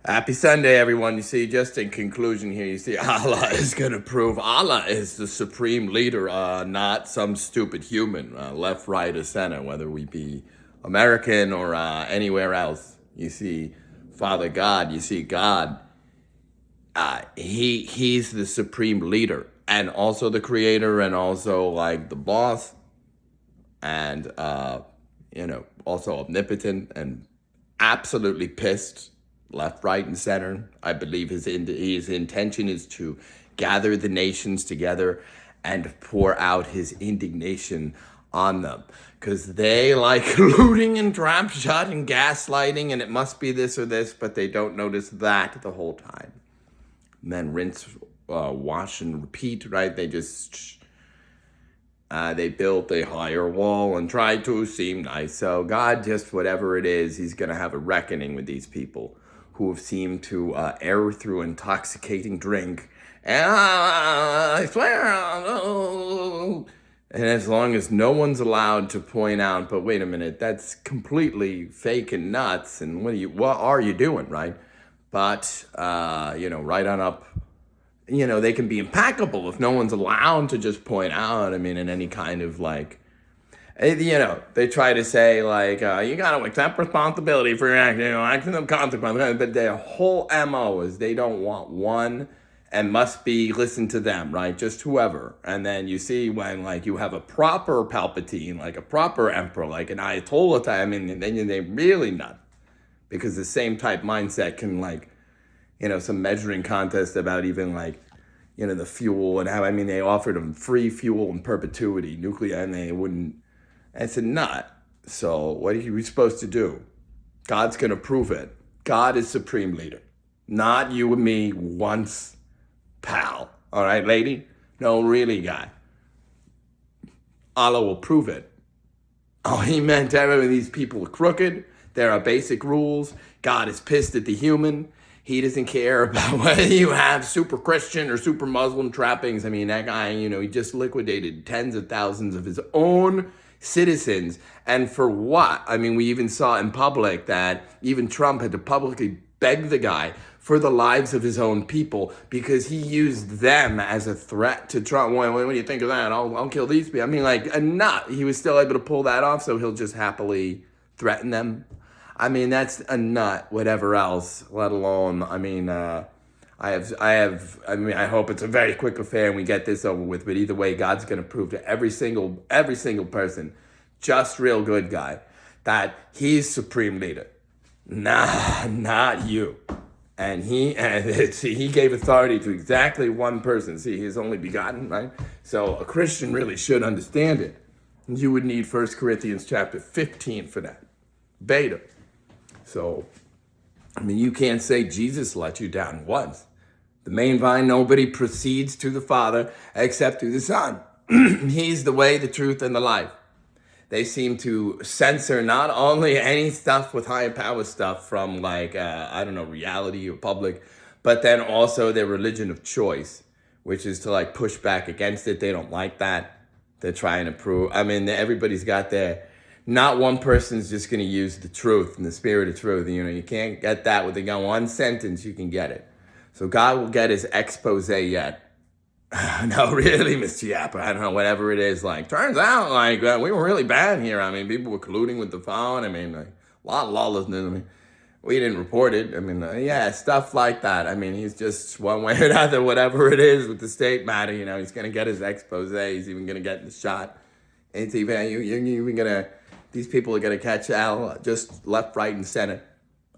Happy Sunday, everyone. You see, just in conclusion here, you see, Allah is going to prove Allah is the supreme leader, not some stupid human, left, right, or center, whether we be American or anywhere else. You see, Father God, you see, God, he's the supreme leader and also the creator and also like the boss and, also omnipotent and absolutely pissed. Left, right, and center. I believe his intention is to gather the nations together and pour out his indignation on them. Because they like looting and trap shot and gaslighting, and it must be this or this, but they don't notice that the whole time. And then rinse, wash, and repeat, right? They just... they built a higher wall and tried to seem nice. So God, just whatever it is, he's going to have a reckoning with these people who have seemed to err through intoxicating drink. And I swear, and as long as no one's allowed to point out, but wait a minute, that's completely fake and nuts, and what are you doing, right? But, right on up, they can be impeccable if no one's allowed to just point out, in any kind of like, they try to say like, you got to accept responsibility for your action of consequence. But their whole MO is they don't want one and must be listen to them, right? Just whoever. And then you see when like you have a proper Palpatine, like a proper emperor, like an Ayatollah type, then they really nut. Because the same type mindset can like, some measuring contest about even like, the fuel and how, they offered them free fuel in perpetuity, nuclear, and they wouldn't. It's a nut. So what are we supposed to do? God's going to prove it. God is supreme leader. Not you and me once, pal. All right, lady? No, really, guy. Allah will prove it. Oh, he meant everyone. These people are crooked. There are basic rules. God is pissed at the human. He doesn't care about whether you have super Christian or super Muslim trappings. That guy, he just liquidated tens of thousands of his own citizens. And for what? We even saw in public that even Trump had to publicly beg the guy for the lives of his own people because he used them as a threat to Trump. What do you think of that? I'll kill these people. like a nut. He was still able to pull that off, so he'll just happily threaten them. That's a nut, whatever else, let alone, I hope it's a very quick affair and we get this over with, but either way, God's going to prove to every single person, just real good guy, that he's supreme leader. Nah, not you. And he gave authority to exactly one person. See, his only begotten, right? So a Christian really should understand it. You would need 1 Corinthians chapter 15 for that. Beta. So, you can't say Jesus let you down once. The main vine, nobody proceeds to the Father except through the Son. He's the way, the truth, and the life. They seem to censor not only any stuff with higher power stuff from like, reality or public, but then also their religion of choice, which is to like push back against it. They don't like that. They're trying to prove, everybody's got their... Not one person's just going to use the truth and the spirit of truth. You can't get that with one sentence. You can get it. So God will get his expose yet. No, really, Mr. Yapper. I don't know, whatever it is. Like, turns out, we were really bad here. People were colluding with the phone. A lot of lawlessness. We didn't report it. Stuff like that. He's just one way or another, whatever it is with the state matter. He's going to get his expose. He's even going to get the shot. It's even, you're even going to... These people are going to catch Al just left, right, and center.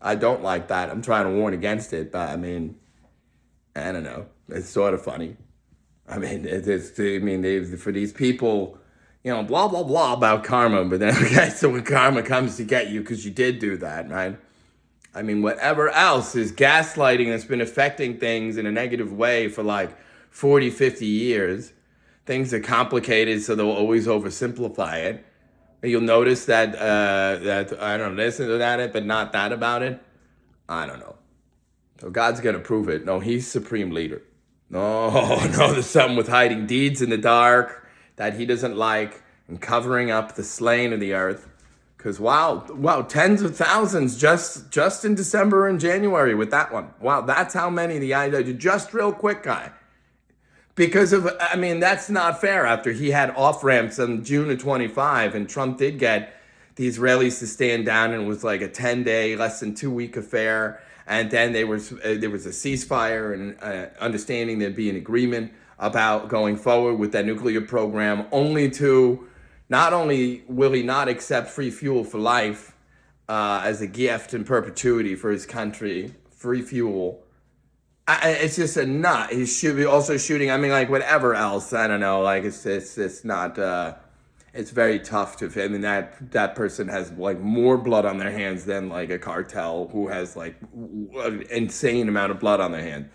I don't like that. I'm trying to warn against it, but I don't know. It's sort of funny. For these people, blah, blah, blah about karma, but then, okay, so when karma comes to get you because you did do that, right? Whatever else is gaslighting that's been affecting things in a negative way for like 40, 50 years. Things are complicated, so they'll always oversimplify it. You'll notice that I don't listen to that, but not that about it. I don't know. So God's going to prove it. No, he's supreme leader. No, there's something with hiding deeds in the dark that he doesn't like and covering up the slain of the earth. Because wow, tens of thousands just in December and January with that one. Wow, that's how many the IW. Just real quick, guy. Because that's not fair. After he had off ramps in June of 25, and Trump did get the Israelis to stand down, and it was like a 10-day, less than 2-week affair. And then there was a ceasefire and understanding there'd be an agreement about going forward with that nuclear program, only to not only will he not accept free fuel for life as a gift in perpetuity for his country, free fuel. It's just a nut. He should be also shooting. Whatever else. I don't know. It's not. It's very tough to. That person has more blood on their hands than a cartel who has an insane amount of blood on their hands.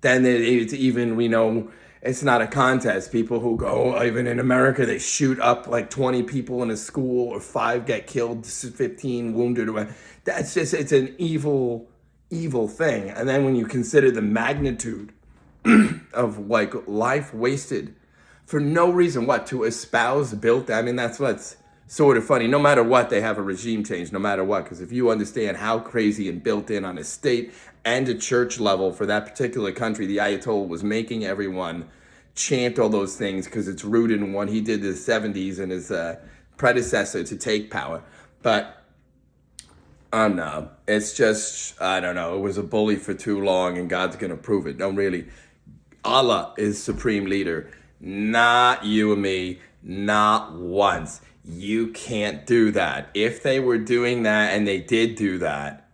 Then it's even, we know it's not a contest. People who go, even in America, they shoot up 20 people in a school, or 5 get killed, 15 wounded. That's just, it's an evil thing. And then when you consider the magnitude of life wasted for no reason, to espouse that's what's sort of funny. No matter what, they have a regime change, no matter what, because if you understand how crazy and built in on a state and a church level for that particular country, the Ayatollah was making everyone chant all those things because it's rooted in what he did in the 70s and his predecessor to take power. But no, it's just, I don't know, it was a bully for too long, and God's going to prove it. No, really. Allah is supreme leader, not you and me, not once. You can't do that. If they were doing that, and they did do that,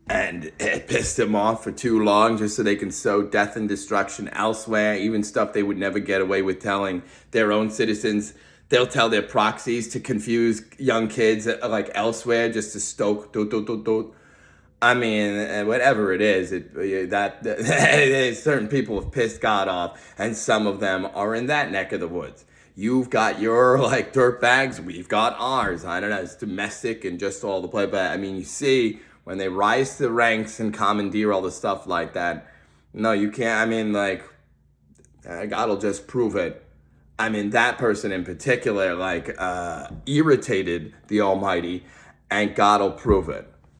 and it pissed them off for too long just so they can sow death and destruction elsewhere, even stuff they would never get away with telling their own citizens. They'll tell their proxies to confuse young kids elsewhere just to stoke whatever it is, certain people have pissed God off, and some of them are in that neck of the woods. You've got your dirt bags, we've got ours. I don't know, it's domestic and just all the play. But you see when they rise to the ranks and commandeer all the stuff like that, no, you can't. God will just prove it. That person in particular, irritated the Almighty, and God will prove it.